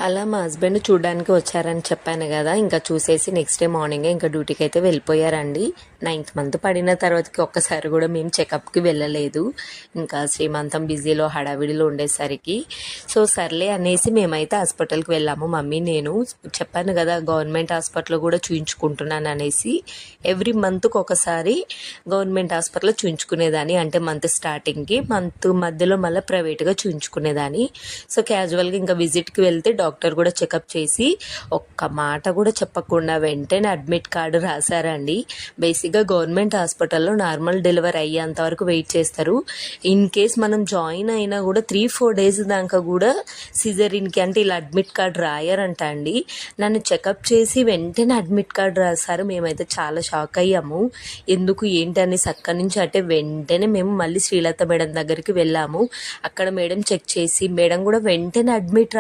అలా మా హస్బెండ్ చూడడానికి వచ్చారని చెప్పాను కదా, ఇంకా చూసేసి నెక్స్ట్ డే మార్నింగే ఇంకా డ్యూటీకి అయితే వెళ్ళిపోయారండి. 9th మంత్ పడిన తర్వాతకి ఒక్కసారి కూడా మేము చెకప్కి వెళ్ళలేదు. ఇంకా శ్రీమంతం బిజీలో హడావిడిలో ఉండేసరికి సర్లే అనేసి మేమైతే హాస్పిటల్కి వెళ్ళాము. మమ్మీ నేను చెప్పాను కదా గవర్నమెంట్ హాస్పిటల్లో కూడా చూయించుకుంటున్నాను అనేసి. ఎవ్రీ మంత్కి ఒకసారి గవర్నమెంట్ హాస్పిటల్లో చూయించుకునేదాన్ని, అంటే మంత్ స్టార్టింగ్కి, మంత్ మధ్యలో మళ్ళీ ప్రైవేట్గా చూయించుకునేదాన్ని. క్యాజువల్గా ఇంకా విజిట్కి వెళ్తే డాక్టర్ కూడా చెకప్ చేసి ఒక్క మాట కూడా చెప్పకుండా వెంటనే అడ్మిట్ కార్డు రాశారండి. బేసిక్గా గవర్నమెంట్ హాస్పిటల్లో నార్మల్ డెలివరీ అయ్యేంత వరకు వెయిట్ చేస్తారు. ఇన్ కేస్ మనం జాయిన్ అయినా కూడా 3-4 డేస్ దాకా కూడా సిజరీన్కి అంటే ఇలా అడ్మిట్ కార్డు రాయారంట అండి. నన్ను చెకప్ చేసి వెంటనే అడ్మిట్ కార్డు రాశారు. మేమైతే చాలా షాక్ అయ్యాము. ఎందుకు ఏంటి అనేసి అక్కడి నుంచి అంటే వెంటనే మేము మళ్ళీ శ్రీలత మేడం దగ్గరికి వెళ్ళాము. అక్కడ మేడం చెక్ చేసి మేడం కూడా వెంటనే అడ్మిట్